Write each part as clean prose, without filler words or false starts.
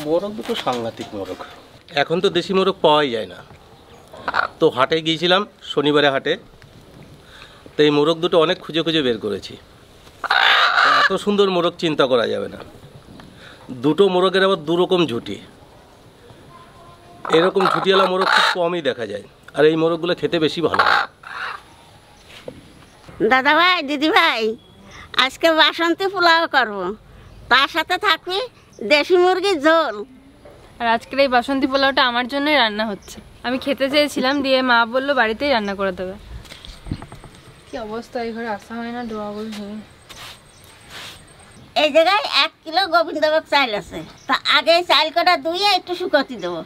মোরগ দুটো সাংঘাতিক মোরগ। এখন তো দেশি মোরগ পাওয়াই যায় না। তো হাটে গিয়েছিলাম শনিবারে হাটে, তো এই মোরগ দুটো অনেক খুঁজে খুঁজে বের করেছি। এত সুন্দর মোরগ চিন্তা করা যাবে না। দুটো মোরগের আবার দুরকম ঝুঁটি। এরকম ঝুঁটিওয়ালা মোরগ খুব কমই দেখা যায়, আর এই মোরগগুলো খেতে বেশি ভালো হয়। দাদা ভাই, দিদি ভাই, আজকে বাসন্তী পোলাও করব, তার সাথে থাকবে দেশি মুরগির ঝোল। আর আজকের এই বাসন্তী পোলাওটা আমার জন্যই রান্না হচ্ছে। আমি খেতে চেয়েছিলাম, দিয়ে মা বললো বাড়িতেই রান্না করে দেবে। কি অবস্থা, এই ঘরে আসা হয় না, ডোয়াগুলো ভেঙে। এই জায়গায় 1 কিলো গোবিন্দভোগ চাল আছে, তা আগে চাল কটা ধুয়ে একটু শুকাতে দেবো।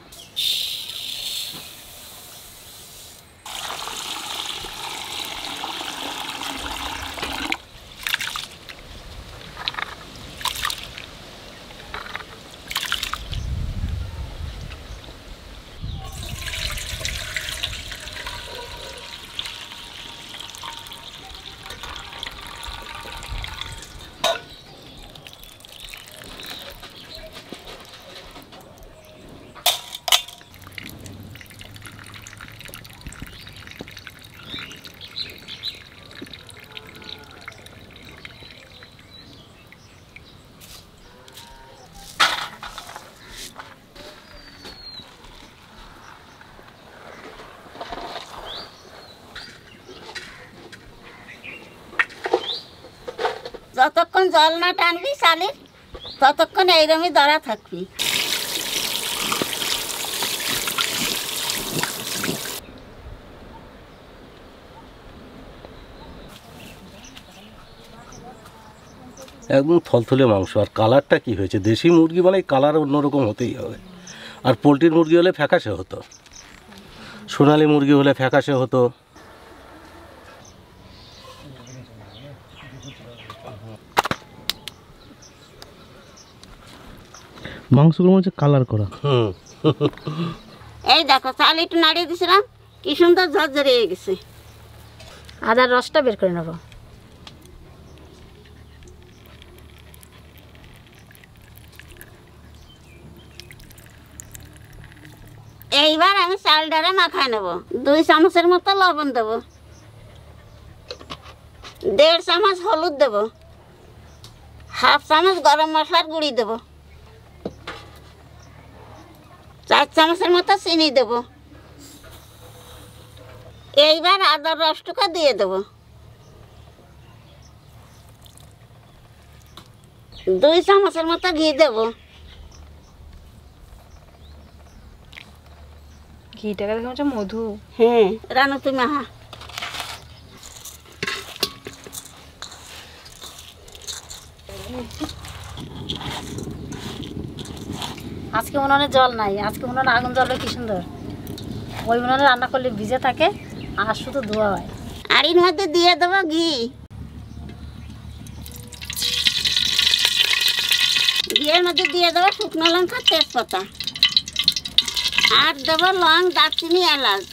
যতক্ষণ জল না টানবি চালের, ততক্ষণ এইরকমই দরা থাকবি। একদম থলথলে মাংস। আর কালারটা কি হয়েছে, দেশি মুরগি মানে কালার অন্যরকম হতেই হবে। আর পোলট্রির মুরগি হলে ফ্যাকাশে হতো, সোনালি মুরগি হলে ফ্যাকাশে হতো। মাংসগুলো হচ্ছে কালার করা। এই দেখো, চাল একটু নাড়িয়ে দিয়েছিলাম, কি সুন্দর ঝরঝরে হয়ে গেছে। আদার রসটা বের করে নেবো। এইবার আমি চালটারে মাখায় নেব। 2 চামচের মতো লবণ দেবো, 1.5 চামচ হলুদ দেবো, 1/2 চামচ গরম মশলার গুঁড়ি দেবো, 4 চামচের মতো চিনি দেবো। এইবার আদার রসটুকু দিয়ে দেবো। 2 চামচের মতো ঘি দেবো। ঘিটাকে দেখে হচ্ছে মধু। হ্যাঁ, রানু তুমি আহা। আজকে উনুনে জল নাই, আজকে উনুনে আগুন জ্বলবে কি সুন্দর। ওই উনুনে রান্না করলে ভিজে থাকে আর শুধু ধোয়া হয়। আর এর মধ্যে দিয়ে দেবো ঘি। ঘিয়ের মধ্যে দিয়ে দেবো শুকনো লঙ্কা, তেজপাতা, আর দেবো লং, দারচিনি, এলাচ।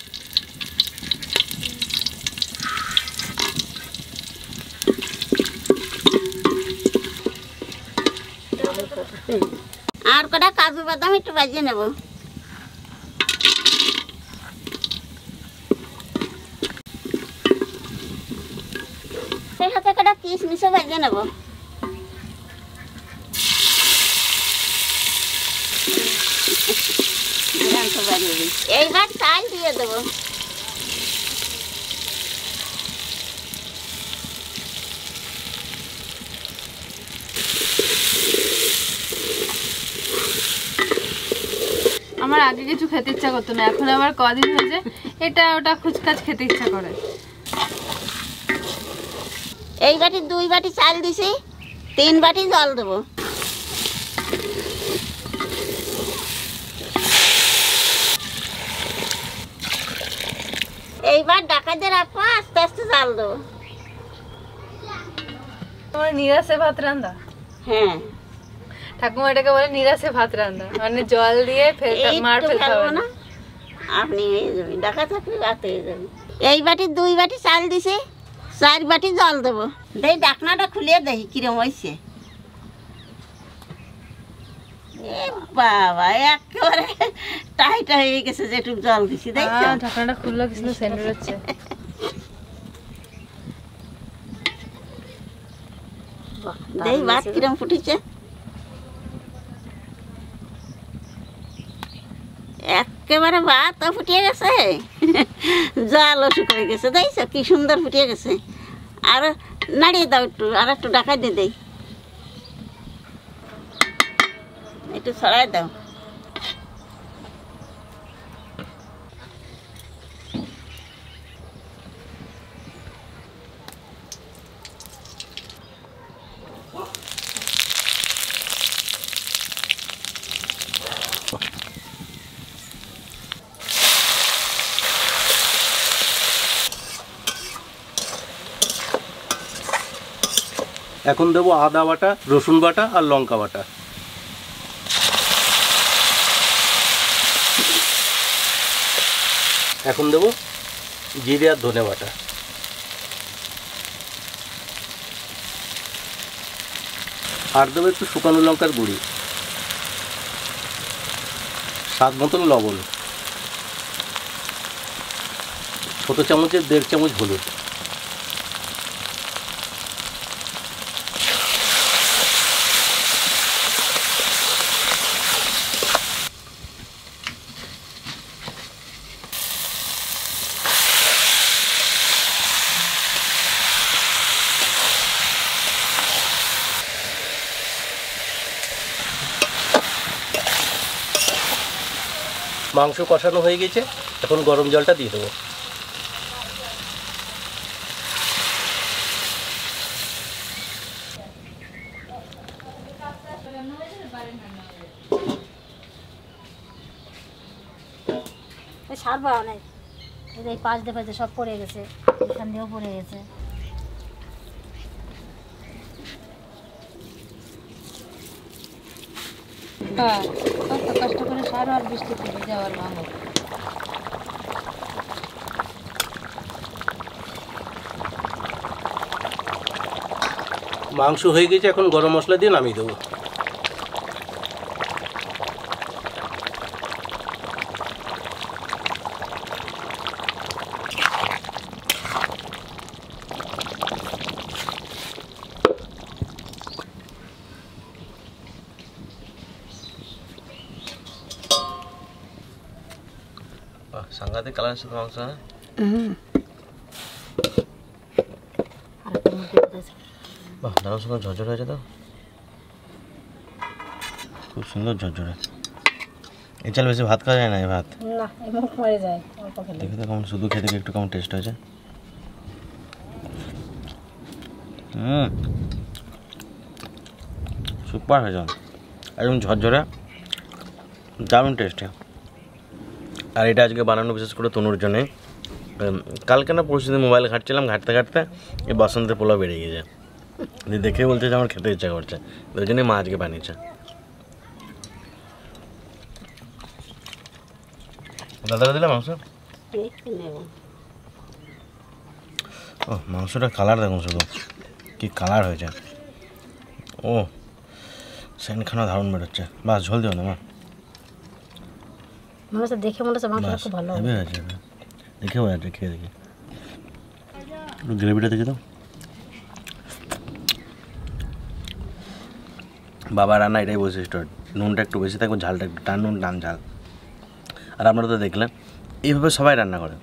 আর কটা কাজু বাদাম একটু ভাজিয়ে নেব। সেই সাথে কটা কিশমিশও ভাজিয়ে নেব। এইবার চাল দিয়ে দেবো। আমার আগে কিছু খেতে ইচ্ছা করতো না, এখন আবার কদিন হয়েছে এটা ওটা খুচকাচ খেতে ইচ্ছা করে। এই বাটি 2 বাটি চাল দিছি, 3 বাটি জল দেবো। এইবার ঢাকা দিয়ে রাখবো, আস্তে আস্তে চাল দেবো। তোমার নিরাসে ভাত রান্না? হ্যাঁ, ঠাকুমা এটাকে বলে নিরাসে ভাত রান্না, মানে জল দিয়ে মার ফেলতে হবে না। আপনি হয়ে যাবে, ঢাকা থাকলে ভাত হয়ে যাবে। এই বাটি 2 বাটি চাল দিছে, 4 বাটি জল দেবো। দেই ঢাকনাটা খুলিয়ে দেই কিরম হয়েছে। এ বাবা একেবারে টাইট হয়ে গেছে, যেটুক জল দিছি দেখছো। ঢাকনাটা খুললো, কিছু সেন্ট হচ্ছে। দেই ভাত কিরম ফুটিছে, একেবারে ভাত ফুটিয়ে গেছে, জলও শুকিয়ে গেছে দেখছো কি সুন্দর ফুটিয়ে গেছে। আর নাড়িয়ে দাও একটু, আর একটু ঢাকা দিয়ে দেই, একটু ছড়াই দাও। এখন দেবো আদা বাটা, রসুন বাটা আর লঙ্কা বাটা। এখন দেবো জিরে আর ধনে বাটা। আর দেবো একটু শুকনো লঙ্কার গুঁড়ি, স্বাদ মতন লবণ, ছোটো চামচের 1.5 চামচ হলুদ। মাংস কষানো হয়ে গেছে, এখন গরম জলটা দিয়ে দেবো। সার পাওয়া নাই, এই পাশ দিয়ে সব পড়ে গেছে, এখান দিয়েও পড়ে গেছে। হ্যাঁ, কত কষ্ট করে সার আর বৃষ্টি পড়ে যাওয়ার ভাঙো। মাংস হয়ে গেছে, এখন গরম মশলা দিয়ে নামিয়ে দেবো। সাংঘাতিক কালার আছে তো মাংস, হ্যাঁ। বাহ, দারুণ সুন্দর ঝরঝরে হয়েছে তো, খুব সুন্দর ঝরঝরে। এই চাল বেশি ভাত খাওয়া যায় না, এই ভাত না, এই মুখ মরে যায় অল্প খেলে। দেখে তো কেমন, শুধু খেতে একটু কেমন টেস্ট হয়েছে। সুপার হয়েছে, একদম ঝরঝরে, দারুণ টেস্টে। আর এটা আজকে বানানো বিশেষ করে তনুর জন্যে। কালকে না পরশু দিন মোবাইল ঘাঁটছিলাম, ঘাঁটতে ঘাঁটতে এই বাসন্তী পোলাও বেরিয়ে গেছে, দেখে বলছে যে আমার খেতে ইচ্ছা করছে, ওই জন্যই মা আজকে বানিয়েছে। দাদাকে দিলাম মাংস। ও মাংসটা কালার দেখুন, শুধু কি কালার হয়েছে। ও সেন্টখানা দারুণ বেরোচ্ছে। বাস ঝোল দিও না মা, মনে হচ্ছে দেখে মনে হচ্ছে মাংসটা খুব ভালো হেভি হয়েছে, দেখে বোঝা যাচ্ছে, খেয়ে দেখি একটু গ্রেভিটা দেখে দাও। বাবা রান্না এটাই বৈশিষ্ট্য, নুনটা একটু বেশি থাকবে, ঝালটা একটু টান নুন টান ঝাল। আর আপনারা তো দেখলেন এইভাবে সবাই রান্না করে,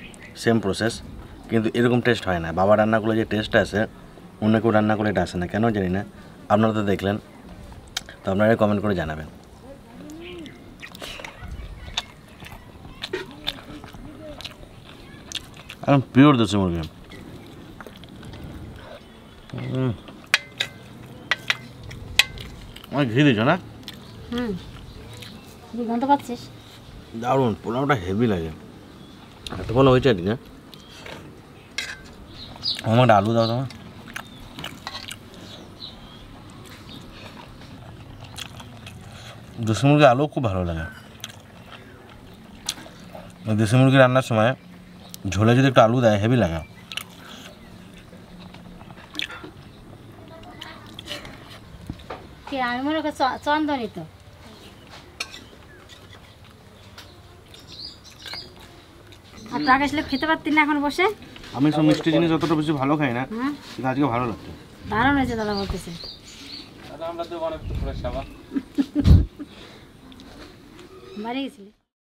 সেম প্রসেস, কিন্তু এরকম টেস্ট হয় না। বাবা রান্না করলে যে টেস্ট আসে, অন্য কেউ রান্না করলে এটা আসে না, কেন জানি না। আপনারা তো দেখলেন, তো আপনারা কমেন্ট করে জানাবেন। একদম পিওর দেশি মুরগি। অনেক ঘি দিচ্ছ না? গন্ধ পাচ্ছিস? দারুণ, পোলাওটা হেভি লাগে, এত ভালো হয়েছে আর কি না। আমার আলু দাও তোমার। দেশি মুরগি আলু খুব ভালো লাগে। দেশি মুরগি রান্নার সময় ঝোলে যদি একটু আলু দেয়, হেভি লাগে। আমি মনে করি চন্দনই তো। আর তো আগে আসলে খেতে পারতি না এখন বসে। আমি সব মিষ্টি জিনিস অতটা বেশি ভালো খাই না, হ্যাঁ কিন্তু আজকে ভালো লাগছে। দারুণ হয়েছে দাদা বলতেছে। আমরা তো অনেক বাড়ি গেছিলি?